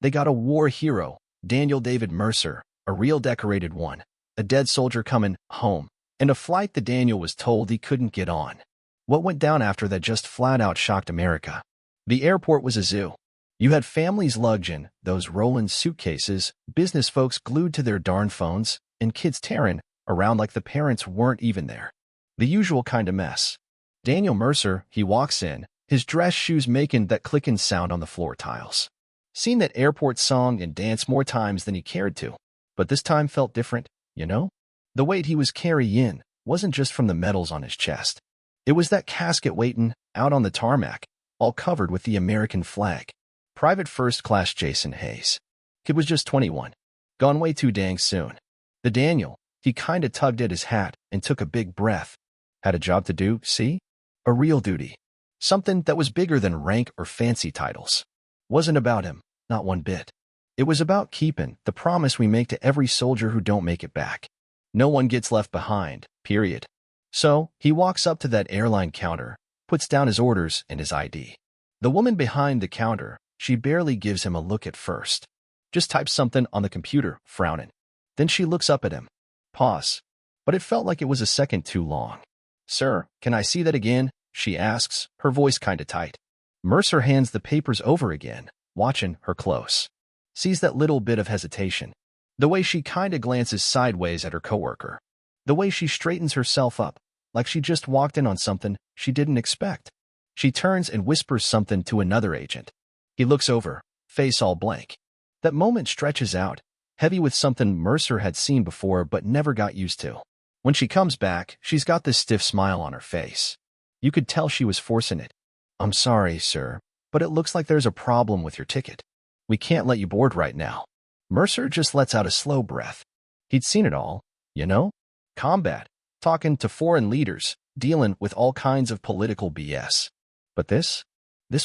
They got a war hero, Daniel David Mercer, a real decorated one, a dead soldier coming home, and a flight that Daniel was told he couldn't get on. What went down after that just flat out shocked America. The airport was a zoo. You had families lugging those rolling suitcases, business folks glued to their darn phones, and kids tearing around like the parents weren't even there. The usual kind of mess. Daniel Mercer, he walks in, his dress shoes making that clicking sound on the floor tiles. Seen that airport song and dance more times than he cared to, but this time felt different, you know? The weight he was carrying wasn't just from the medals on his chest. It was that casket waiting out on the tarmac, all covered with the American flag. Private First Class Jason Hayes. Kid was just 21. Gone way too dang soon. The Daniel, he kinda tugged at his hat and took a big breath. Had a job to do, see? A real duty. Something that was bigger than rank or fancy titles. Wasn't about him, not one bit. It was about keeping the promise we make to every soldier who don't make it back. No one gets left behind, period. So, he walks up to that airline counter, puts down his orders and his ID. The woman behind the counter, she barely gives him a look at first. Just types something on the computer, frowning. Then she looks up at him. Pause. But it felt like it was a second too long. Sir, can I see that again? She asks, her voice kinda tight. Mercer hands the papers over again, watching her close. Sees that little bit of hesitation. The way she kinda glances sideways at her coworker. The way she straightens herself up, like she just walked in on something she didn't expect. She turns and whispers something to another agent. He looks over, face all blank. That moment stretches out, heavy with something Mercer had seen before but never got used to. When she comes back, she's got this stiff smile on her face. You could tell she was forcing it. I'm sorry, sir, but it looks like there's a problem with your ticket. We can't let you board right now. Mercer just lets out a slow breath. He'd seen it all, you know? Combat, talking to foreign leaders, dealing with all kinds of political BS. But this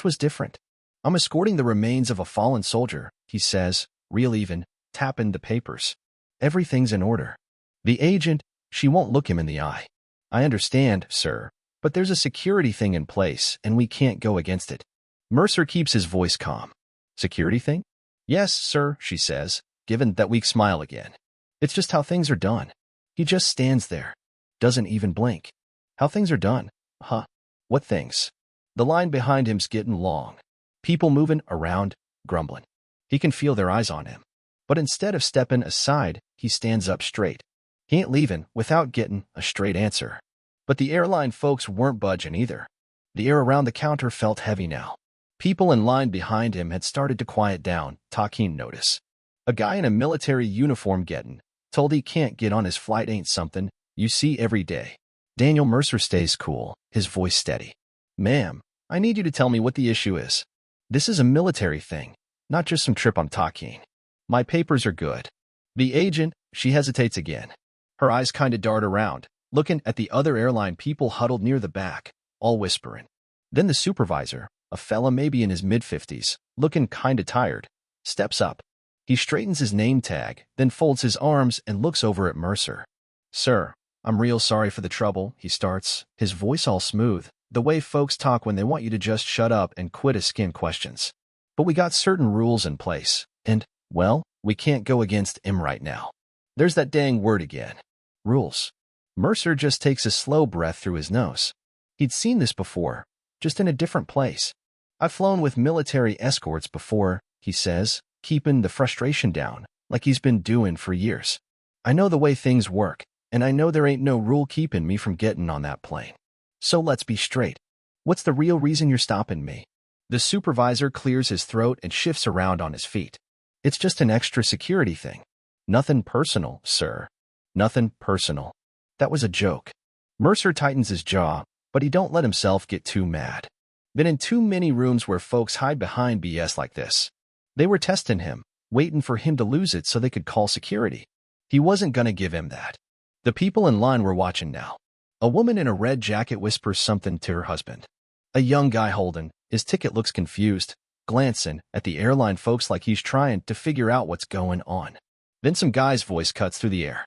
was different. I'm escorting the remains of a fallen soldier, he says, real even, tapping the papers. Everything's in order. The agent, she won't look him in the eye. I understand, sir, but there's a security thing in place and we can't go against it. Mercer keeps his voice calm. Security thing? Yes, sir, she says, given that weak smile again. It's just how things are done. He just stands there. Doesn't even blink. How things are done? Huh? What things? The line behind him's getting long. People moving around, grumbling. He can feel their eyes on him. But instead of stepping aside, he stands up straight. He ain't leaving without getting a straight answer. But the airline folks weren't budging either. The air around the counter felt heavy now. People in line behind him had started to quiet down, talking notice. A guy in a military uniform getting told he can't get on his flight ain't something you see every day. Daniel Mercer stays cool, his voice steady. Ma'am, I need you to tell me what the issue is. This is a military thing, not just some trip I'm talking. My papers are good. The agent, she hesitates again. Her eyes kinda dart around, looking at the other airline people huddled near the back, all whispering. Then the supervisor, a fella maybe in his mid-50s, looking kinda tired, steps up. He straightens his name tag, then folds his arms and looks over at Mercer. Sir, I'm real sorry for the trouble, he starts, his voice all smooth, the way folks talk when they want you to just shut up and quit asking questions. But we got certain rules in place, and, well, we can't go against 'em right now. There's that dang word again. Rules. Mercer just takes a slow breath through his nose. He'd seen this before, just in a different place. I've flown with military escorts before, he says, keeping the frustration down, like he's been doing for years. I know the way things work, and I know there ain't no rule keeping me from getting on that plane. So let's be straight. What's the real reason you're stopping me? The supervisor clears his throat and shifts around on his feet. It's just an extra security thing. Nothing personal, sir. Nothing personal. That was a joke. Mercer tightens his jaw, but he don't let himself get too mad. Been in too many rooms where folks hide behind BS like this. They were testing him, waiting for him to lose it so they could call security. He wasn't gonna give him that. The people in line were watching now. A woman in a red jacket whispers something to her husband. A young guy holding his ticket looks confused, glancing at the airline folks like he's trying to figure out what's going on. Then some guy's voice cuts through the air.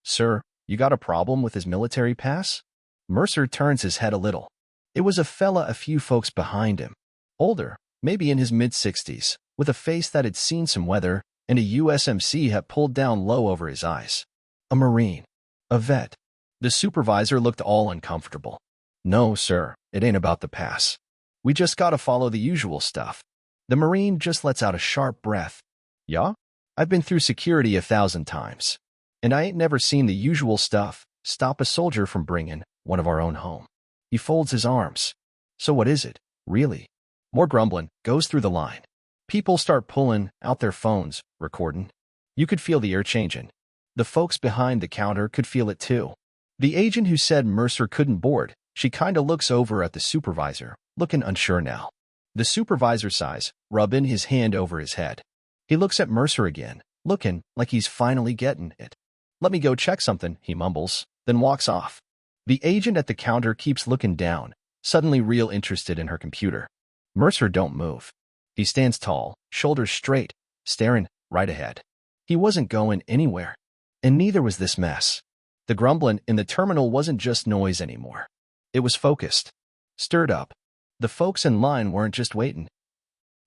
Sir, you got a problem with his military pass? Mercer turns his head a little. It was a fella a few folks behind him. Older, maybe in his mid-60s, with a face that had seen some weather and a USMC hat pulled down low over his eyes. A Marine. A vet. The supervisor looked all uncomfortable. "No, sir, it ain't about the pass. We just gotta follow the usual stuff." The Marine just lets out a sharp breath. "Yeah? I've been through security 1,000 times. And I ain't never seen the usual stuff stop a soldier from bringing one of our own home." He folds his arms. "So what is it, really?" More grumbling goes through the line. People start pulling out their phones, recording. You could feel the air changing. The folks behind the counter could feel it too. The agent who said Mercer couldn't board, she kinda looks over at the supervisor, looking unsure now. The supervisor sighs, rubbing his hand over his head. He looks at Mercer again, looking like he's finally getting it. "Let me go check something," he mumbles, then walks off. The agent at the counter keeps looking down, suddenly real interested in her computer. Mercer don't move. He stands tall, shoulders straight, staring right ahead. He wasn't going anywhere. And neither was this mess. The grumbling in the terminal wasn't just noise anymore. It was focused, stirred up. The folks in line weren't just waiting.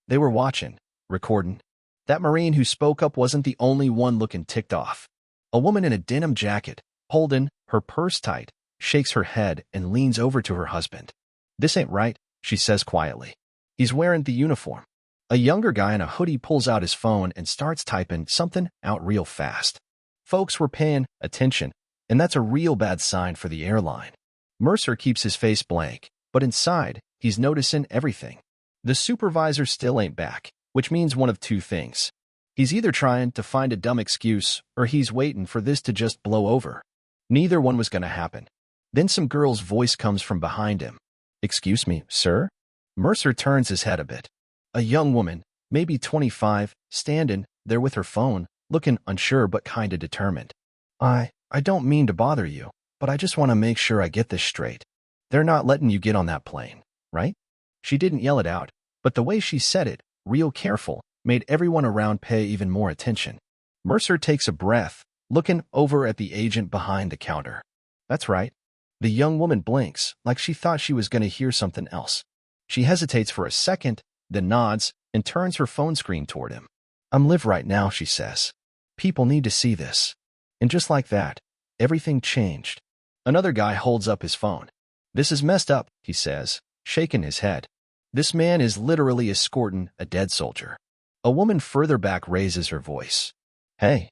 They were watching, recording. That Marine who spoke up wasn't the only one looking ticked off. A woman in a denim jacket, holding her purse tight, shakes her head and leans over to her husband. "This ain't right," she says quietly. "He's wearing the uniform." A younger guy in a hoodie pulls out his phone and starts typing something out real fast. Folks were paying attention, and that's a real bad sign for the airline. Mercer keeps his face blank, but inside, he's noticing everything. The supervisor still ain't back, which means one of two things. He's either trying to find a dumb excuse, or he's waiting for this to just blow over. Neither one was going to happen. Then some girl's voice comes from behind him. "Excuse me, sir?" Mercer turns his head a bit. A young woman, maybe 25, standing there with her phone, looking unsure but kinda determined. I don't mean to bother you, but I just want to make sure I get this straight. They're not letting you get on that plane, right?" She didn't yell it out, but the way she said it, real careful, made everyone around pay even more attention. Mercer takes a breath, looking over at the agent behind the counter. "That's right." The young woman blinks, like she thought she was going to hear something else. She hesitates for a second, then nods, and turns her phone screen toward him. "I'm live right now," she says. "People need to see this." And just like that, everything changed. Another guy holds up his phone. "This is messed up," he says, shaking his head. "This man is literally escorting a dead soldier." A woman further back raises her voice. "Hey,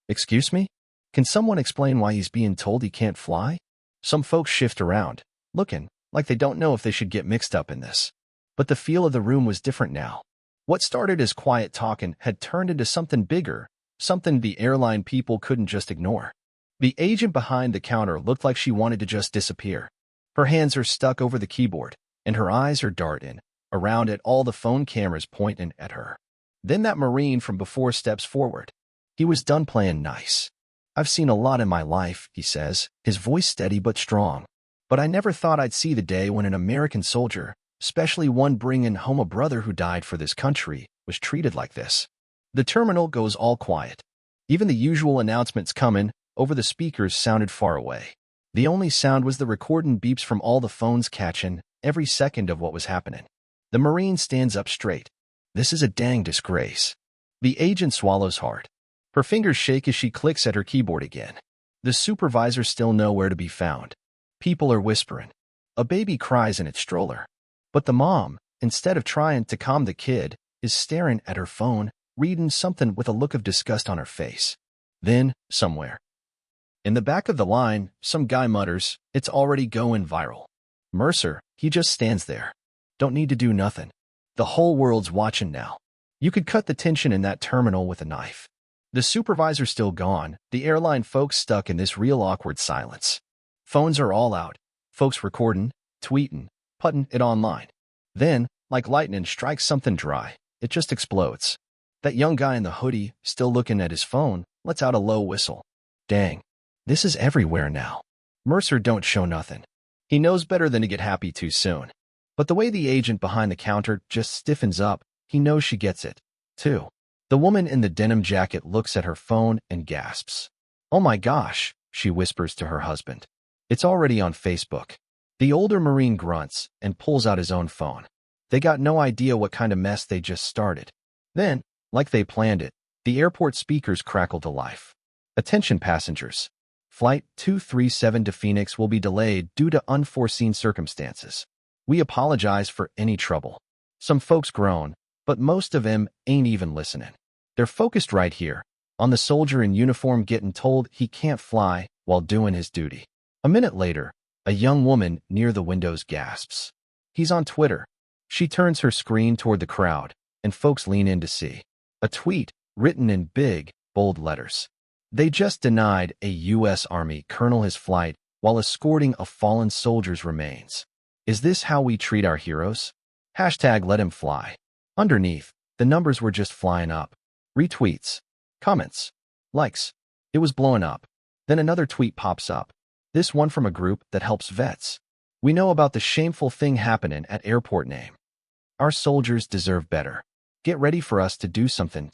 excuse me? Can someone explain why he's being told he can't fly?" Some folks shift around, looking like they don't know if they should get mixed up in this. But the feel of the room was different now. What started as quiet talking had turned into something bigger, something the airline people couldn't just ignore. The agent behind the counter looked like she wanted to just disappear. Her hands are stuck over the keyboard, and her eyes are darting around at all the phone cameras pointing at her. Then that Marine from before steps forward. He was done playing nice. "I've seen a lot in my life," he says, his voice steady but strong. "But I never thought I'd see the day when an American soldier, especially one bringing home a brother who died for this country, was treated like this." The terminal goes all quiet. Even the usual announcements coming over the speakers sounded far away. The only sound was the recording beeps from all the phones catching every second of what was happening. The Marine stands up straight. "This is a dang disgrace." The agent swallows hard. Her fingers shake as she clicks at her keyboard again. The supervisor's still nowhere to be found. People are whispering. A baby cries in its stroller. But the mom, instead of trying to calm the kid, is staring at her phone, reading something with a look of disgust on her face. Then, somewhere in the back of the line, some guy mutters, "It's already going viral." Mercer, he just stands there. Don't need to do nothing. The whole world's watching now. You could cut the tension in that terminal with a knife. The supervisor's still gone, the airline folks stuck in this real awkward silence. Phones are all out, folks recording, tweeting, putting it online. Then, like lightning strikes something dry, it just explodes. That young guy in the hoodie, still looking at his phone, lets out a low whistle. Dang, this is everywhere now. Mercer don't show nothing. He knows better than to get happy too soon. But the way the agent behind the counter just stiffens up, he knows she gets it, too. The woman in the denim jacket looks at her phone and gasps. "Oh my gosh," she whispers to her husband. "It's already on Facebook." The older Marine grunts and pulls out his own phone. They got no idea what kind of mess they just started. Then, like they planned it, the airport speakers crackled to life. Attention passengers. Flight 237 to Phoenix will be delayed due to unforeseen circumstances. We apologize for any trouble. Some folks groan, but most of them ain't even listening. They're focused right here, on the soldier in uniform getting told he can't fly while doing his duty. A minute later, a young woman near the windows gasps. He's on Twitter. She turns her screen toward the crowd, and folks lean in to see. A tweet written in big, bold letters. They just denied a U.S. Army colonel his flight while escorting a fallen soldier's remains. Is this how we treat our heroes? Hashtag let him fly. Underneath, the numbers were just flying up. Retweets, comments, likes. It was blowing up. Then another tweet pops up. This one from a group that helps vets. We know about the shameful thing happening at airport name. Our soldiers deserve better. Get ready for us to do something.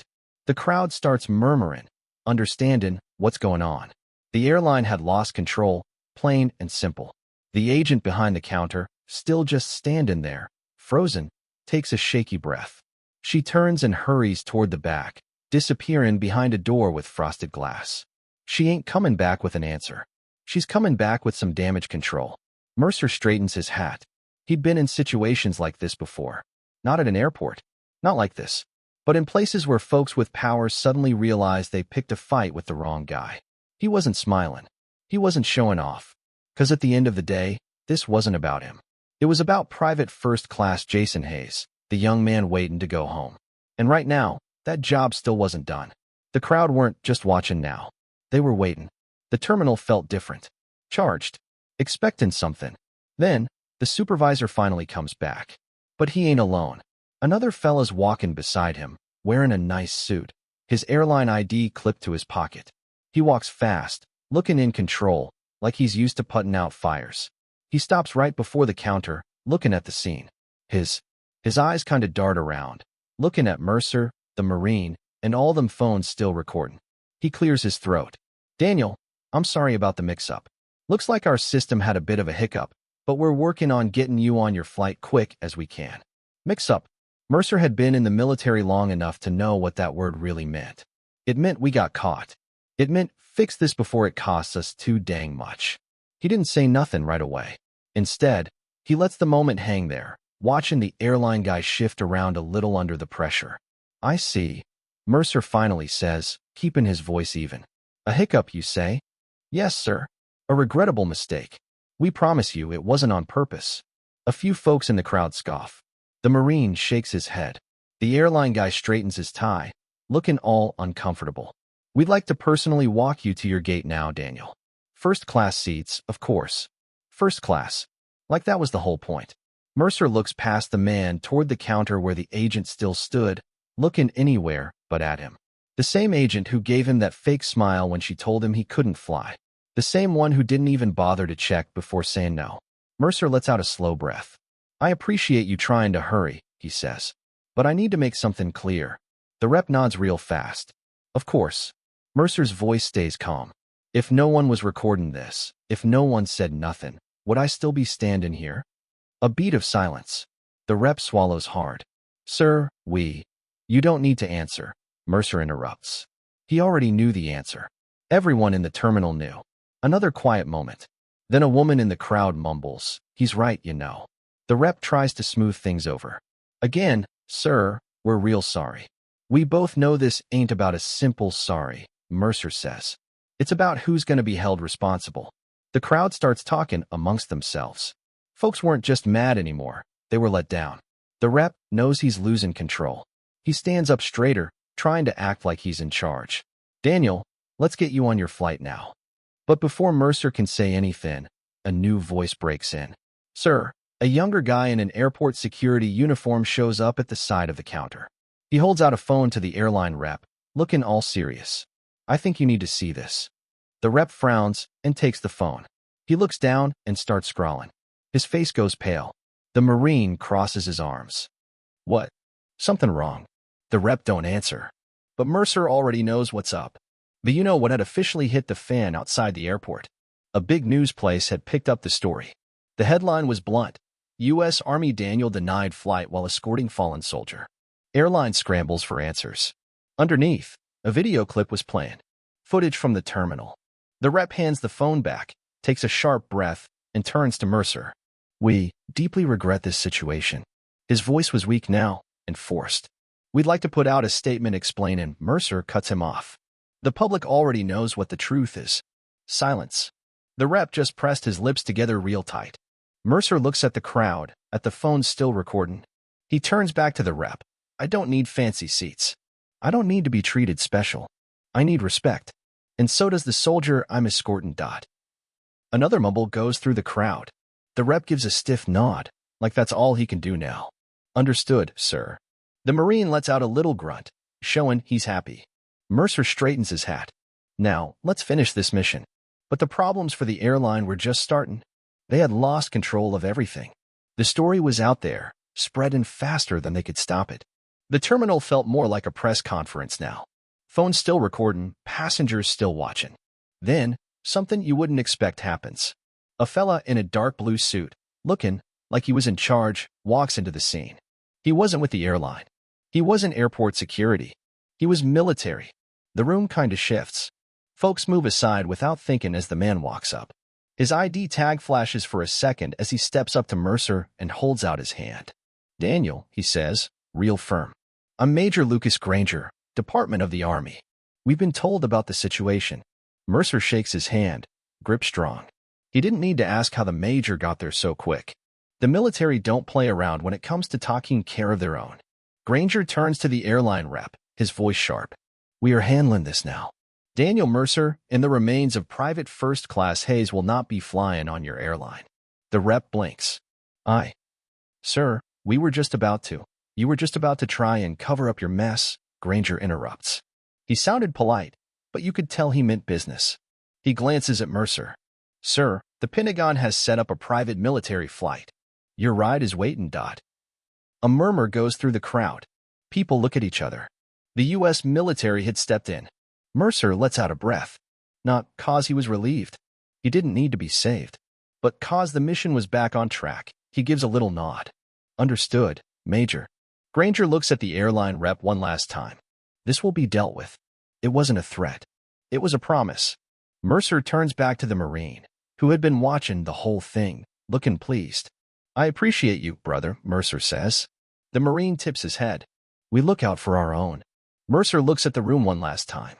The crowd starts murmuring, understanding what's going on. The airline had lost control, plain and simple. The agent behind the counter, still just standing there, frozen, takes a shaky breath. She turns and hurries toward the back, disappearing behind a door with frosted glass. She ain't coming back with an answer. She's coming back with some damage control. Mercer straightens his hat. He'd been in situations like this before. Not at an airport. Not like this. But in places where folks with power suddenly realized they picked a fight with the wrong guy. He wasn't smiling. He wasn't showing off. 'Cause at the end of the day, this wasn't about him. It was about Private First Class Jason Hayes, the young man waiting to go home. And right now, that job still wasn't done. The crowd weren't just watching now. They were waiting. The terminal felt different. Charged. Expecting something. Then, the supervisor finally comes back. But he ain't alone. Another fella's walking beside him, wearing a nice suit, his airline ID clipped to his pocket. He walks fast, looking in control, like he's used to putting out fires. He stops right before the counter, looking at the scene. His eyes kinda dart around, looking at Mercer, the Marine, and all them phones still recording. He clears his throat. Daniel, I'm sorry about the mix-up. Looks like our system had a bit of a hiccup, but we're working on getting you on your flight quick as we can. Mix-up. Mercer had been in the military long enough to know what that word really meant. It meant we got caught. It meant fix this before it costs us too dang much. He didn't say nothing right away. Instead, he lets the moment hang there, watching the airline guy shift around a little under the pressure. I see. Mercer finally says, keeping his voice even. A hiccup, you say? Yes, sir. A regrettable mistake. We promise you it wasn't on purpose. A few folks in the crowd scoff. The Marine shakes his head. The airline guy straightens his tie, looking all uncomfortable. We'd like to personally walk you to your gate now, Daniel. First class seats, of course. First class. Like that was the whole point. Mercer looks past the man toward the counter where the agent still stood, looking anywhere but at him. The same agent who gave him that fake smile when she told him he couldn't fly. The same one who didn't even bother to check before saying no. Mercer lets out a slow breath. I appreciate you trying to hurry, he says. But I need to make something clear. The rep nods real fast. Of course. Mercer's voice stays calm. If no one was recording this, if no one said nothing, would I still be standing here? A beat of silence. The rep swallows hard. Sir, You don't need to answer, Mercer interrupts. He already knew the answer. Everyone in the terminal knew. Another quiet moment. Then a woman in the crowd mumbles, he's right, you know. The rep tries to smooth things over. Again, sir, we're real sorry. We both know this ain't about a simple sorry, Mercer says. It's about who's going to be held responsible. The crowd starts talking amongst themselves. Folks weren't just mad anymore. They were let down. The rep knows he's losing control. He stands up straighter, trying to act like he's in charge. Daniel, let's get you on your flight now. But before Mercer can say anything, a new voice breaks in. Sir, a younger guy in an airport security uniform shows up at the side of the counter. He holds out a phone to the airline rep, looking all serious. I think you need to see this. The rep frowns and takes the phone. He looks down and starts scrawling. His face goes pale. The Marine crosses his arms. What? Something wrong. The rep don't answer. But Mercer already knows what's up. But you know what had officially hit the fan outside the airport? A big news place had picked up the story. The headline was blunt. U.S. Army Daniel denied flight while escorting fallen soldier. Airline scrambles for answers. Underneath, a video clip was playing. Footage from the terminal. The rep hands the phone back, takes a sharp breath, and turns to Mercer. "We deeply regret this situation." His voice was weak now and forced. "We'd like to put out a statement explaining." Mercer cuts him off. "The public already knows what the truth is." Silence. The rep just pressed his lips together real tight. Mercer looks at the crowd, at the phone still recording. He turns back to the rep. "I don't need fancy seats. I don't need to be treated special. I need respect. And so does the soldier I'm escorting." Another mumble goes through the crowd. The rep gives a stiff nod, like that's all he can do now. "Understood, sir." The Marine lets out a little grunt, showing he's happy. Mercer straightens his hat. "Now, let's finish this mission." But the problems for the airline were just starting. They had lost control of everything. The story was out there, spreading faster than they could stop it. The terminal felt more like a press conference now. Phone still recording, passengers still watching. Then, something you wouldn't expect happens. A fella in a dark blue suit, looking like he was in charge, walks into the scene. He wasn't with the airline. He wasn't airport security. He was military. The room kinda shifts. Folks move aside without thinking as the man walks up. His ID tag flashes for a second as he steps up to Mercer and holds out his hand. "Daniel," he says, real firm. "I'm Major Lucas Granger, Department of the Army. We've been told about the situation." Mercer shakes his hand, grip strong. He didn't need to ask how the major got there so quick. The military don't play around when it comes to taking care of their own. Granger turns to the airline rep, his voice sharp. "We are handling this now. Daniel Mercer and the remains of Private First Class Hayes will not be flying on your airline." The rep blinks. Sir, we were just about to. You were just about to try and cover up your mess," Granger interrupts. He sounded polite, but you could tell he meant business. He glances at Mercer. "Sir, the Pentagon has set up a private military flight. Your ride is waiting." A murmur goes through the crowd. People look at each other. The U.S. military had stepped in. Mercer lets out a breath. Not cause he was relieved. He didn't need to be saved. But cause the mission was back on track, he gives a little nod. "Understood, Major." Granger looks at the airline rep one last time. "This will be dealt with." It wasn't a threat. It was a promise. Mercer turns back to the Marine, who had been watching the whole thing, looking pleased. "I appreciate you, brother," Mercer says. The Marine tips his head. "We look out for our own." Mercer looks at the room one last time.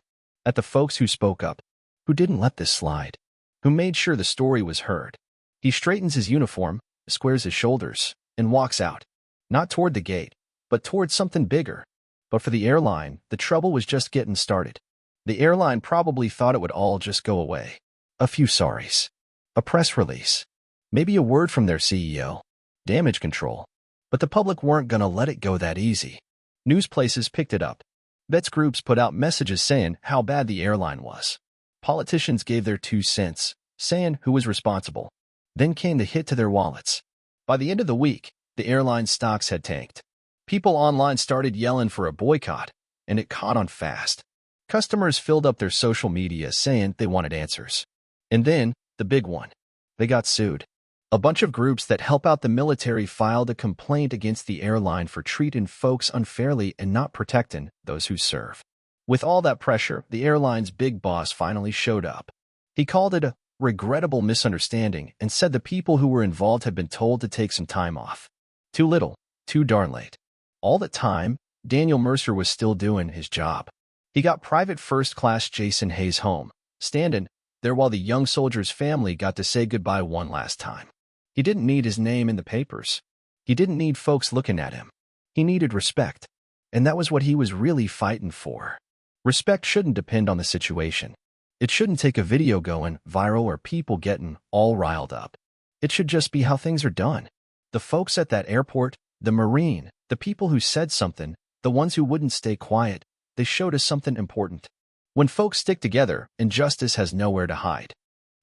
At the folks who spoke up, who didn't let this slide, who made sure the story was heard. He straightens his uniform, squares his shoulders, and walks out. Not toward the gate, but toward something bigger. But for the airline, the trouble was just getting started. The airline probably thought it would all just go away. A few sorries. A press release. Maybe a word from their CEO. Damage control. But the public weren't gonna let it go that easy. News places picked it up. Vets groups put out messages saying how bad the airline was. Politicians gave their 2 cents, saying who was responsible. Then came the hit to their wallets. By the end of the week, the airline stocks had tanked. People online started yelling for a boycott, and it caught on fast. Customers filled up their social media saying they wanted answers. And then, the big one. They got sued. A bunch of groups that help out the military filed a complaint against the airline for treating folks unfairly and not protecting those who serve. With all that pressure, the airline's big boss finally showed up. He called it a regrettable misunderstanding and said the people who were involved had been told to take some time off. Too little, too darn late. All the time, Daniel Mercer was still doing his job. He got Private First Class Jason Hayes home, standing there while the young soldier's family got to say goodbye one last time. He didn't need his name in the papers. He didn't need folks looking at him. He needed respect. And that was what he was really fighting for. Respect shouldn't depend on the situation. It shouldn't take a video going viral or people getting all riled up. It should just be how things are done. The folks at that airport, the Marine, the people who said something, the ones who wouldn't stay quiet, they showed us something important. When folks stick together, injustice has nowhere to hide.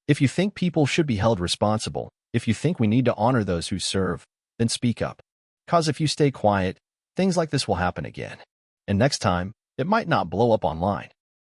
If you think people should be held responsible, if you think we need to honor those who serve, then speak up. 'Cause if you stay quiet, things like this will happen again. And next time, it might not blow up online.